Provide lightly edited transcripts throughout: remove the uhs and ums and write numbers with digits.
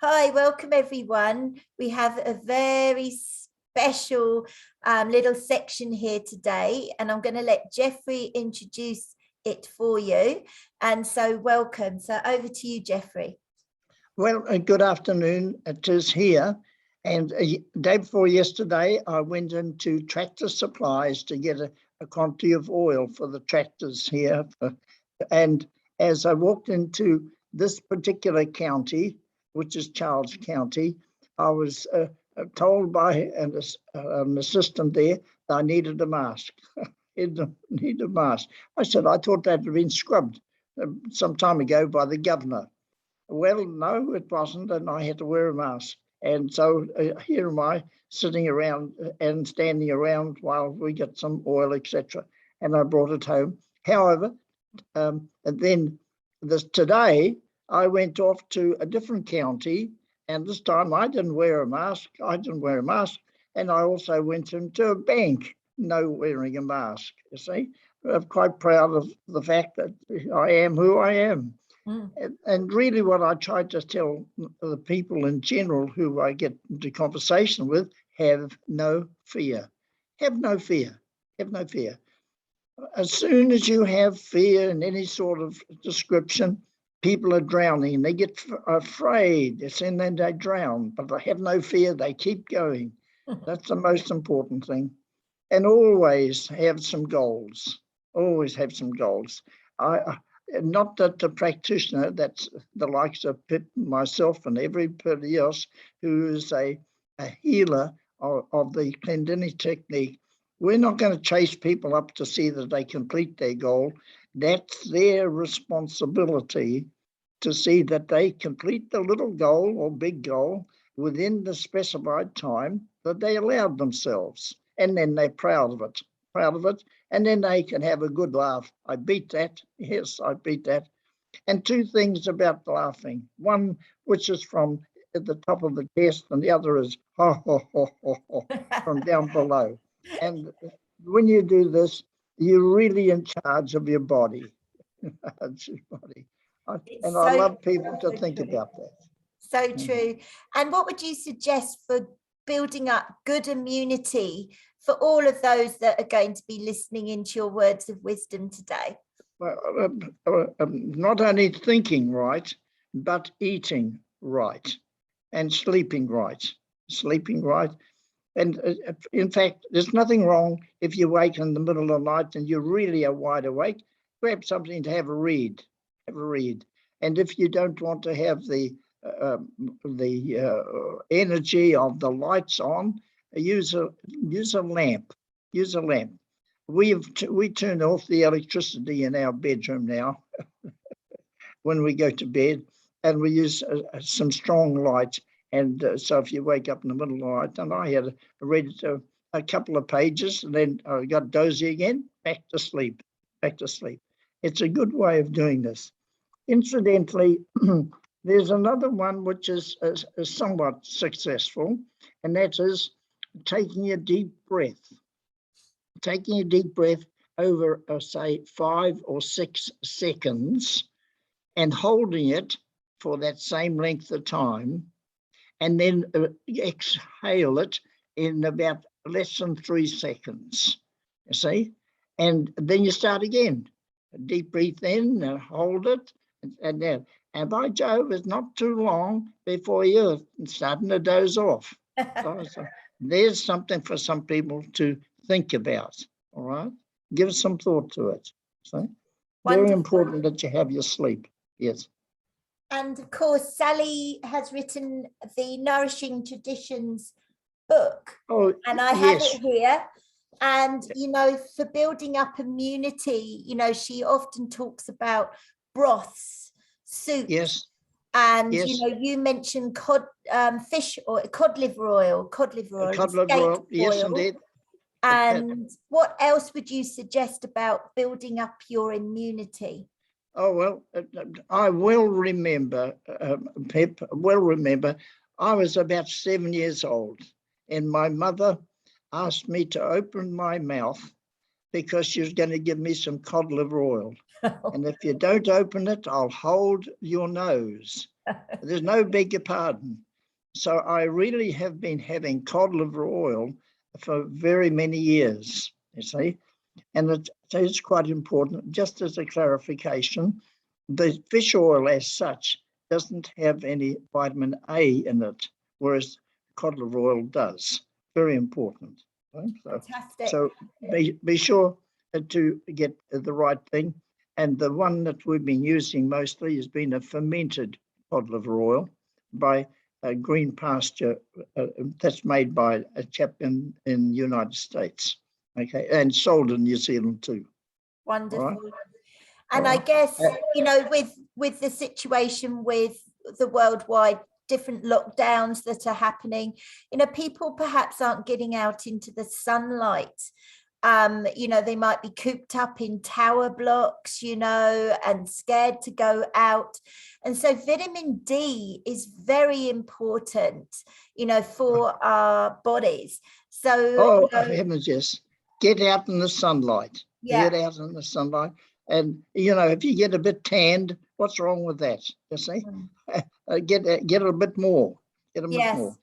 Hi, welcome everyone. We have a very special little section here today, and I'm going to let Geoffrey introduce it for you. And so welcome. So over to you, Geoffrey. Well, good afternoon. It is here. And day before yesterday, I went into Tractor Supplies to get a quantity of oil for the tractors here. And as I walked into this particular county, which is Charles County, I was told by an assistant there that I needed a mask. Need a mask. I said, I thought that had been scrubbed some time ago by the governor. Well, no, it wasn't, and I had to wear a mask. And so here am I sitting around and standing around while we get some oil, etc. And I brought it home. However, and then today I went off to a different county, and this time I didn't wear a mask. And I also went into a bank, no wearing a mask. You see, I'm quite proud of the fact that I am who I am. And really what I try to tell the people in general who I get into conversation with, have no fear. Have no fear. Have no fear. As soon as you have fear in any sort of description, people are drowning. They get afraid, and then they drown. But they have no fear. They keep going. That's the most important thing. And always have some goals. Always have some goals. Not that the practitioner, that's the likes of myself and everybody else who is a healer of the Clendening technique, we're not going to chase people up to see that they complete their goal. That's their responsibility to see that they complete the little goal or big goal within the specified time that they allowed themselves. And then they're proud of it. And then they can have a good laugh. I beat that. Yes, I beat that. And two things about laughing. One, which is from at the top of the chest, and the other is ha, ha, ha, ha, ha, from down below. And when you do this, you're really in charge of your body. I love people to think about that. So true. And what would you suggest for building up good immunity for all of those that are going to be listening into your words of wisdom today? Well, not only thinking right, but eating right and sleeping right. And in fact, there's nothing wrong if you wake in the middle of the night and you really are wide awake, grab something to have a read. And if you don't want to have the energy of the lights on, use a lamp. We turn off the electricity in our bedroom now when we go to bed, and we use some strong light. And so if you wake up in the middle of the night, and I had read a couple of pages, and then I got dozy again, back to sleep. It's a good way of doing this. Incidentally, there's another one which is somewhat successful, and that is taking a deep breath. Taking a deep breath over, say, 5 or 6 seconds and holding it for that same length of time, and then exhale it in about less than 3 seconds, you see? And then you start again. A deep breath in and hold it, and then. And by Jove, it's not too long before you're starting to doze off. So there's something for some people to think about, all right? Give some thought to it. So very important that you have your sleep, yes. And of course, Sally has written the Nourishing Traditions book, and I have it here. And, you know, for building up immunity, you know, she often talks about broths, soups. Yes. And, you know, you mentioned fish or cod liver oil. Yes, indeed. And what else would you suggest about building up your immunity? Oh, well, I will remember, Pip, I was about 7 years old, and my mother asked me to open my mouth because she was going to give me some cod liver oil. And if you don't open it, I'll hold your nose. There's no beg your pardon. So I really have been having cod liver oil for very many years, you see. And it's quite important, just as a clarification, the fish oil as such doesn't have any vitamin A in it, whereas cod liver oil does. Very important. Right? Fantastic. So be sure to get the right thing. And the one that we've been using mostly has been a fermented cod liver oil by Green Pasture, that's made by a chap in the United States, okay, and sold in New Zealand too. Wonderful. Right. And I guess, you know, with the situation with the worldwide different lockdowns that are happening, you know, people perhaps aren't getting out into the sunlight. You know, they might be cooped up in tower blocks, you know, and scared to go out. And so vitamin D is very important, you know, for our bodies. So, you know, heavens, yes. Get out in the sunlight. Yeah. Get out in the sunlight. And, you know, if you get a bit tanned, what's wrong with that? You see? Get a bit more. Get a bit more.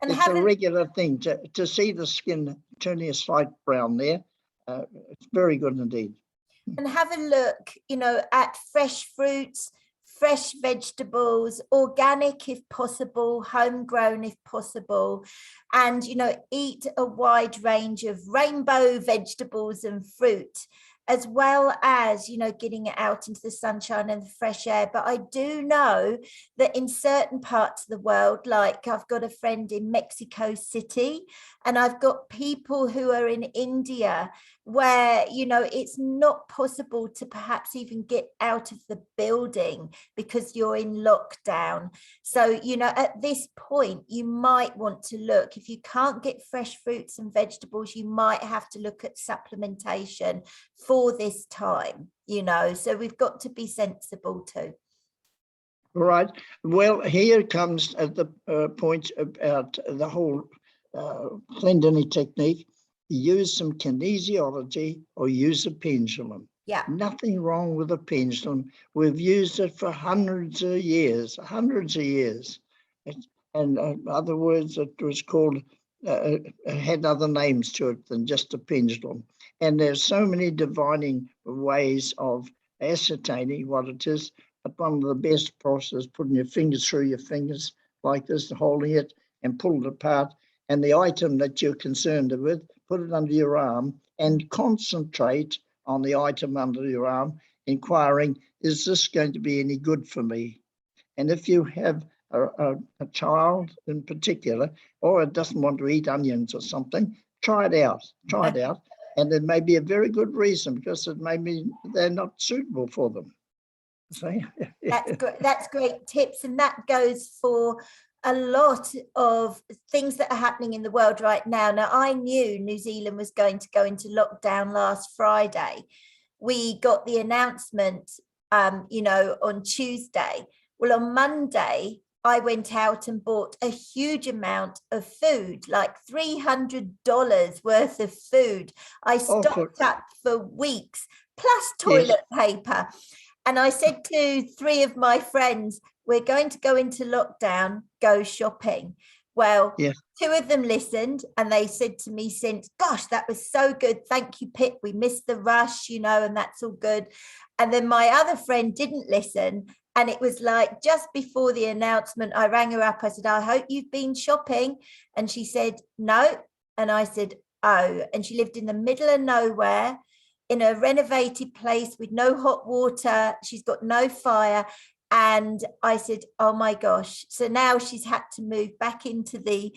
And it's a regular thing to see the skin turning a slight brown there. It's very good indeed. And have a look, you know, at fresh fruits, fresh vegetables, organic if possible, homegrown if possible, and, you know, eat a wide range of rainbow vegetables and fruit, as well as, you know, getting it out into the sunshine and the fresh air. But I do know that in certain parts of the world, like I've got a friend in Mexico City, and I've got people who are in India, where, you know, it's not possible to perhaps even get out of the building because you're in lockdown. So, you know, at this point, you might want to look, if you can't get fresh fruits and vegetables, you might have to look at supplementation for this time, you know, so we've got to be sensible too. Right. Well, here comes at the point about the whole Clendenny technique. Use some kinesiology or use a pendulum. Yeah. Nothing wrong with a pendulum. We've used it for hundreds of years. And in other words, it was called, it had other names to it than just a pendulum. And there's so many divining ways of ascertaining what it is. But one of the best processes, putting your fingers through your fingers like this, holding it and pull it apart. And the item that you're concerned with, put it under your arm and concentrate on the item under your arm, inquiring, is this going to be any good for me? And if you have a child in particular, or it doesn't want to eat onions or something, try it out. And there may be a very good reason, because it may be they're not suitable for them. That's great tips. And that goes for a lot of things that are happening in the world right now. Now, I knew New Zealand was going to go into lockdown last Friday. We got the announcement, you know, on Tuesday. Well, on Monday, I went out and bought a huge amount of food, like $300 worth of food. I stocked up for weeks, plus toilet paper. And I said to 3 of my friends, we're going to go into lockdown, go shopping. Well, 2 of them listened, and they said to me since, gosh, that was so good. Thank you, Pip. We missed the rush, you know, and that's all good. And then my other friend didn't listen. And it was like just before the announcement, I rang her up. I said, I hope you've been shopping. And she said, no. And I said, oh. And she lived in the middle of nowhere, in a renovated place with no hot water. She's got no fire. And I said, oh my gosh. So now she's had to move back into the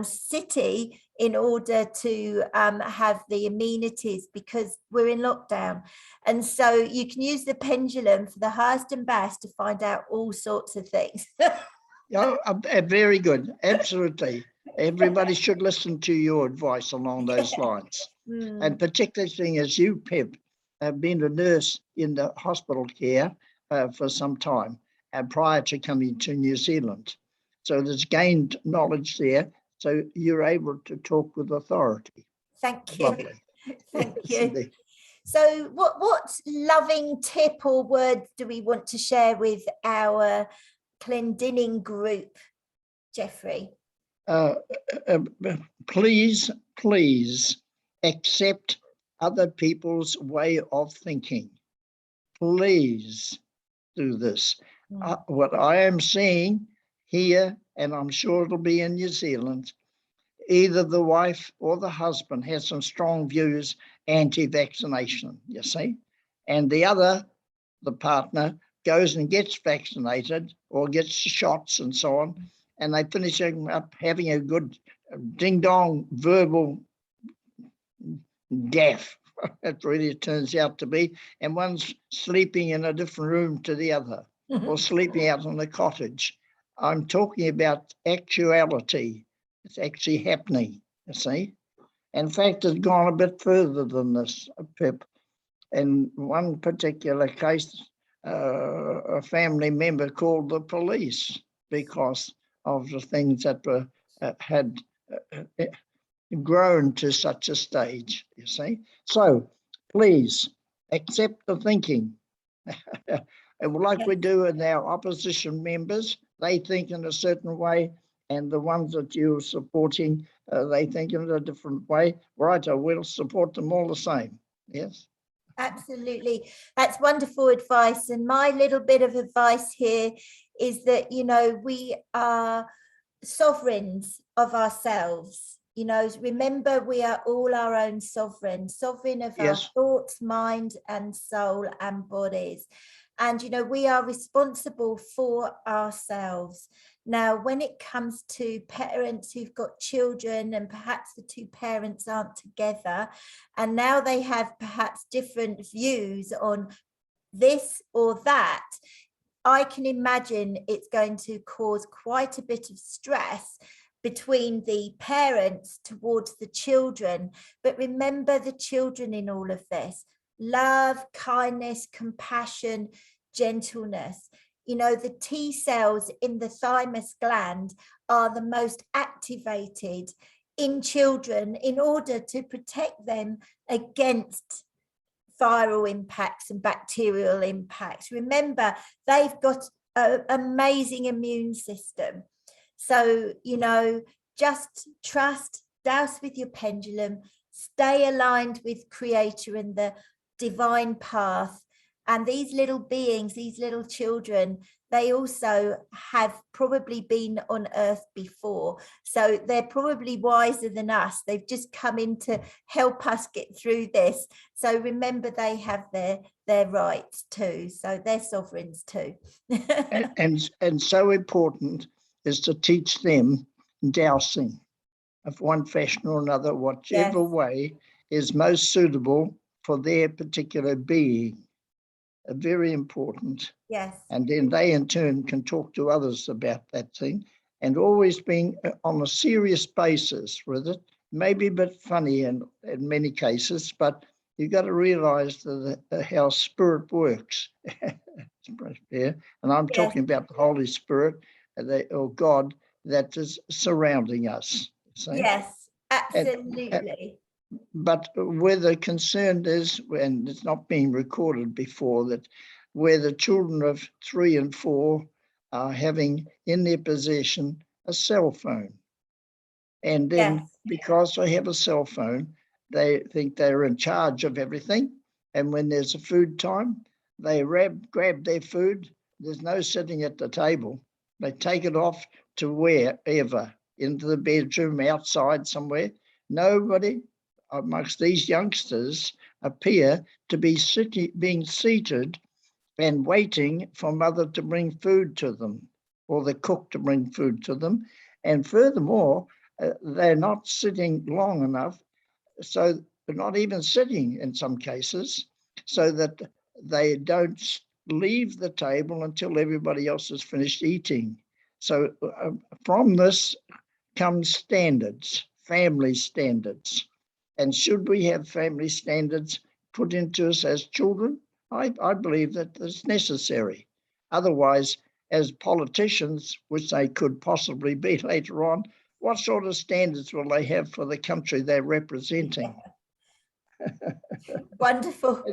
city in order to have the amenities, because we're in lockdown. And so you can use the pendulum for the highest and best to find out all sorts of things. Very good. Absolutely. Everybody should listen to your advice along those lines. And particularly as you, Pip, have been a nurse in the hospital care for some time prior to coming to New Zealand. So there's gained knowledge there. So you're able to talk with authority. Thank you. Lovely. Thank you. So what loving tip or words do we want to share with our Clendening group, Geoffrey? Please accept other people's way of thinking. Please do this. What I am seeing here, and I'm sure it'll be in New Zealand, either the wife or the husband has some strong views anti-vaccination, you see, and the partner goes and gets vaccinated or gets shots and so on, and they finish up having a good ding-dong verbal gaff, it really turns out to be, and one's sleeping in a different room to the other or sleeping out in a cottage. I'm talking about actuality. It's actually happening, you see. In fact, it's gone a bit further than this, Pip. In one particular case, a family member called the police because of the things that were had grown to such a stage, you see. So please accept the thinking. Like we do in our opposition members, they think in a certain way, and the ones that you're supporting, they think in a different way. Right, I will support them all the same. Yes. Absolutely. That's wonderful advice. And my little bit of advice here is that, you know, we are sovereigns of ourselves. You know, remember, we are all our own sovereign of our thoughts, mind and soul and bodies. And, you know, we are responsible for ourselves. Now, when it comes to parents who've got children and perhaps the two parents aren't together, and now they have perhaps different views on this or that, I can imagine it's going to cause quite a bit of stress between the parents towards the children. But remember the children in all of this: love, kindness, compassion, gentleness. You know, the T cells in the thymus gland are the most activated in children in order to protect them against viral impacts and bacterial impacts. Remember, they've got an amazing immune system. So, you know, just trust, douse with your pendulum, stay aligned with Creator and the divine path. And these little beings, these little children, they also have probably been on Earth before. So they're probably wiser than us. They've just come in to help us get through this. So remember, they have their rights too. So they're sovereigns too. and so important is to teach them dowsing of one fashion or another, whichever way is most suitable for their particular being. Very important. Yes. And then they in turn can talk to others about that thing, and always being on a serious basis with it. Maybe a bit funny in many cases, but you've got to realize how spirit works. Yeah. And I'm talking about the Holy Spirit or God that is surrounding us. See? Yes, absolutely. But where the concern is, and it's not being recorded before, that where the children of 3 and 4 are having in their possession a cell phone. And then because they have a cell phone, they think they're in charge of everything. And when there's a food time, they grab their food. There's no sitting at the table. They take it off to wherever, into the bedroom, outside somewhere. Nobody amongst these youngsters appear to be being seated and waiting for mother to bring food to them, or the cook to bring food to them. And furthermore, they're not sitting long enough, so they're not even sitting in some cases, so that they don't leave the table until everybody else has finished eating. So from this comes standards, family standards. And should we have family standards put into us as children? I believe that it's necessary. Otherwise, as politicians, which they could possibly be later on, what sort of standards will they have for the country they're representing? Wonderful.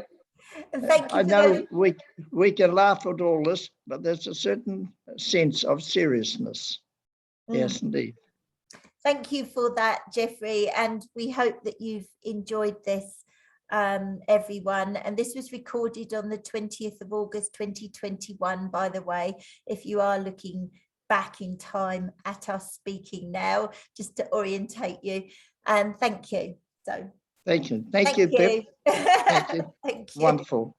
And thank you. I know we can laugh at all this, but there's a certain sense of seriousness. Yes, indeed. Thank you for that, Geoffrey, and we hope that you've enjoyed this, everyone. And this was recorded on the 20th of August 2021, by the way, if you are looking back in time at us speaking now, just to orientate you. And thank you. So thank you, Pip. Thank you. Thank you. Wonderful.